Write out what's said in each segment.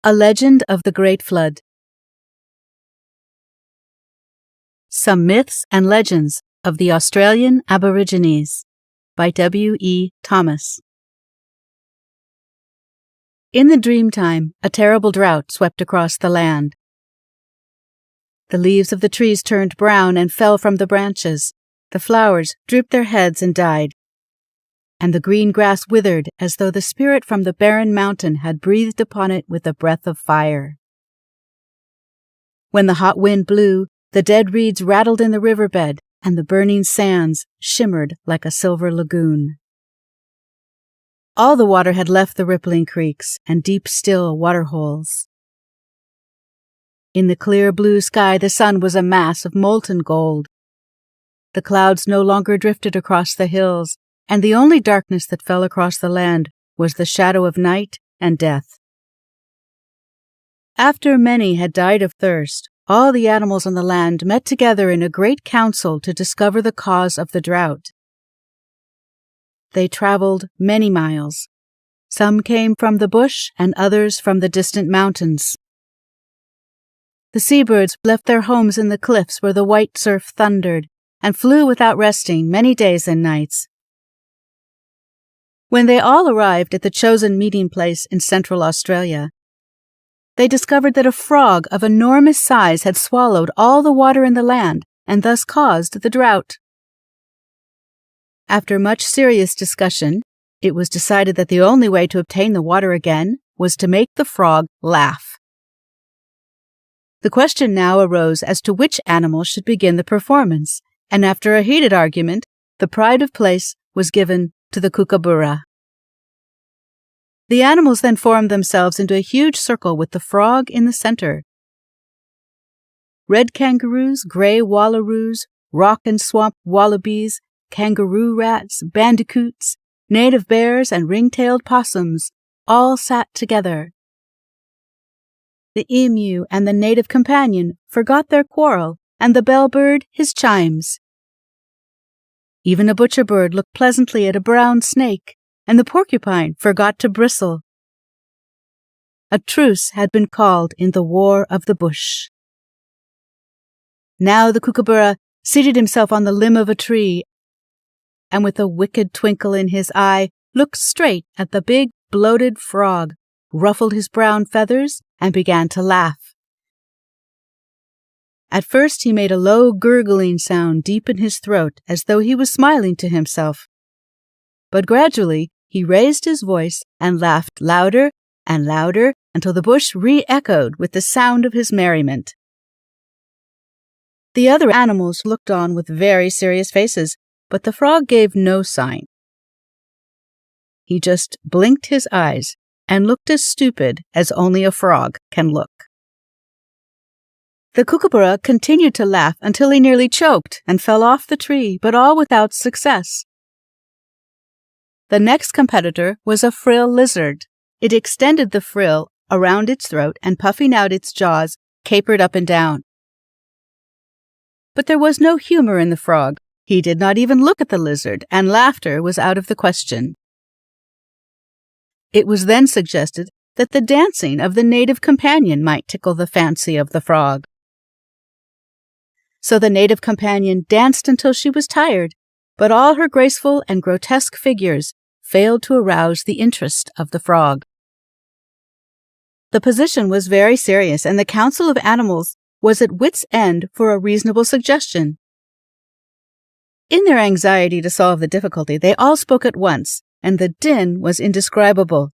A Legend of the Great Flood. Some Myths and Legends of the Australian Aborigines by W. E. Thomas. In the dreamtime, a terrible drought swept across the land. The leaves of the trees turned brown and fell from the branches. The flowers drooped their heads and died. And the green grass withered as though the spirit from the barren mountain had breathed upon it with a breath of fire. When the hot wind blew, the dead reeds rattled in the riverbed, and the burning sands shimmered like a silver lagoon. All the water had left the rippling creeks and deep still waterholes. In the clear blue sky the sun was a mass of molten gold. The clouds no longer drifted across the hills, and the only darkness that fell across the land was the shadow of night and death. After many had died of thirst, all the animals on the land met together in a great council to discover the cause of the drought. They traveled many miles. Some came from the bush and others from the distant mountains. The seabirds left their homes in the cliffs where the white surf thundered and flew without resting many days and nights. When they all arrived at the chosen meeting place in Central Australia, they discovered that a frog of enormous size had swallowed all the water in the land and thus caused the drought. After much serious discussion, it was decided that the only way to obtain the water again was to make the frog laugh. The question now arose as to which animal should begin the performance, and after a heated argument, the pride of place was given to the kookaburra. The animals then formed themselves into a huge circle with the frog in the center. Red kangaroos, gray wallaroos, rock and swamp wallabies, kangaroo rats, bandicoots, native bears, and ring-tailed possums all sat together. The emu and the native companion forgot their quarrel, and the bellbird his chimes. Even a butcher bird looked pleasantly at a brown snake, and the porcupine forgot to bristle. A truce had been called in the War of the Bush. Now the kookaburra seated himself on the limb of a tree, and with a wicked twinkle in his eye, looked straight at the big, bloated frog, ruffled his brown feathers, and began to laugh. At first he made a low gurgling sound deep in his throat as though he was smiling to himself. But gradually he raised his voice and laughed louder and louder until the bush re-echoed with the sound of his merriment. The other animals looked on with very serious faces, but the frog gave no sign. He just blinked his eyes and looked as stupid as only a frog can look. The kookaburra continued to laugh until he nearly choked and fell off the tree, but all without success. The next competitor was a frill lizard. It extended the frill around its throat and, puffing out its jaws, capered up and down. But there was no humor in the frog. He did not even look at the lizard, and laughter was out of the question. It was then suggested that the dancing of the native companion might tickle the fancy of the frog. So the native companion danced until she was tired, but all her graceful and grotesque figures failed to arouse the interest of the frog. The position was very serious, and the Council of Animals was at wit's end for a reasonable suggestion. In their anxiety to solve the difficulty, they all spoke at once, and the din was indescribable.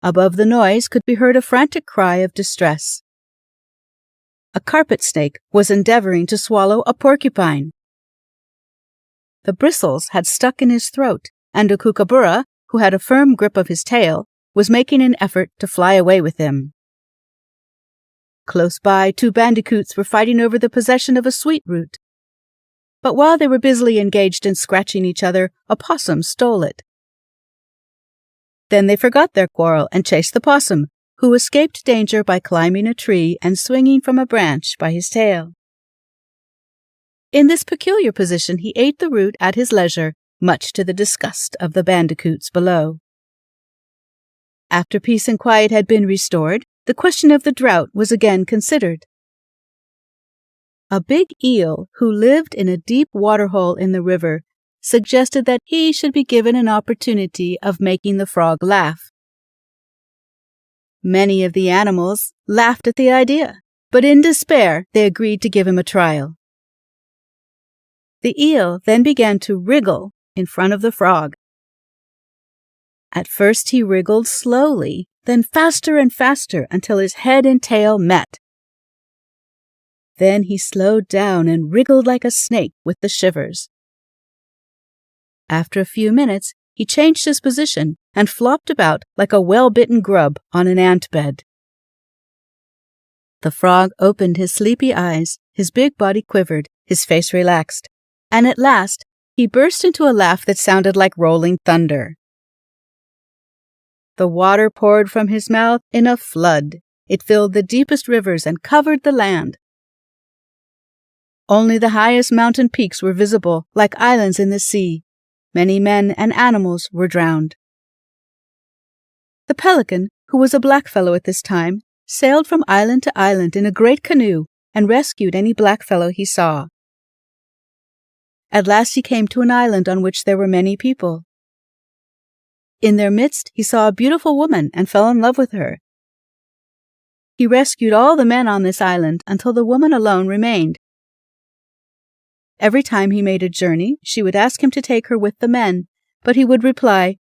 Above the noise could be heard a frantic cry of distress. A carpet snake was endeavoring to swallow a porcupine. The bristles had stuck in his throat, and a kookaburra, who had a firm grip of his tail, was making an effort to fly away with him. Close by, two bandicoots were fighting over the possession of a sweet root. But while they were busily engaged in scratching each other, a possum stole it. Then they forgot their quarrel and chased the possum, who escaped danger by climbing a tree and swinging from a branch by his tail. In this peculiar position he ate the root at his leisure, much to the disgust of the bandicoots below. After peace and quiet had been restored, the question of the drought was again considered. A big eel who lived in a deep waterhole in the river suggested that he should be given an opportunity of making the frog laugh. Many of the animals laughed at the idea, but in despair they agreed to give him a trial. The eel then began to wriggle in front of the frog. At first he wriggled slowly, then faster and faster until his head and tail met. Then he slowed down and wriggled like a snake with the shivers. After a few minutes, he changed his position and flopped about like a well-bitten grub on an ant bed. The frog opened his sleepy eyes, his big body quivered, his face relaxed, and at last he burst into a laugh that sounded like rolling thunder. The water poured from his mouth in a flood. It filled the deepest rivers and covered the land. Only the highest mountain peaks were visible, like islands in the sea. Many men and animals were drowned. The pelican, who was a blackfellow at this time, sailed from island to island in a great canoe and rescued any blackfellow he saw. At last he came to an island on which there were many people. In their midst he saw a beautiful woman and fell in love with her. He rescued all the men on this island until the woman alone remained. Every time he made a journey, she would ask him to take her with the men, but he would reply,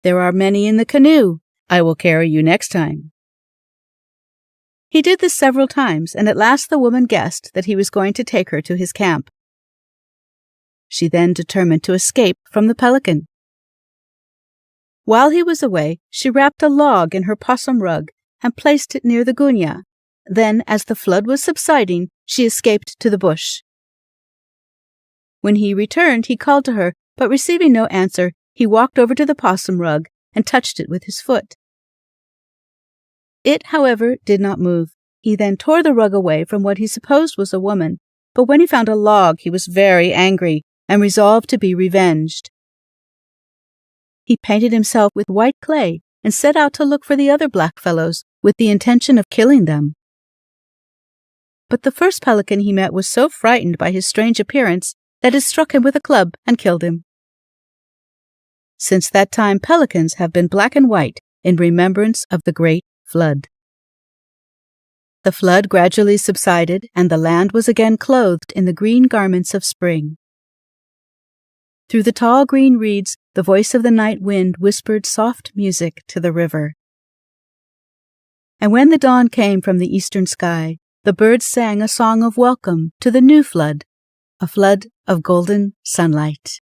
"There are many in the canoe. I will carry you next time." He did this several times, and at last the woman guessed that he was going to take her to his camp. She then determined to escape from the pelican. While he was away, she wrapped a log in her possum rug and placed it near the gunya. Then, as the flood was subsiding, she escaped to the bush. When he returned, he called to her, but receiving no answer, he walked over to the possum rug and touched it with his foot. It, however, did not move. He then tore the rug away from what he supposed was a woman, but when he found a log, he was very angry and resolved to be revenged. He painted himself with white clay and set out to look for the other blackfellows with the intention of killing them. But the first pelican he met was so frightened by his strange appearance that it struck him with a club and killed him. Since that time, pelicans have been black and white in remembrance of the great flood. The flood gradually subsided, and the land was again clothed in the green garments of spring. Through the tall green reeds, the voice of the night wind whispered soft music to the river. And when the dawn came from the eastern sky, the birds sang a song of welcome to the new flood, a flood of golden sunlight.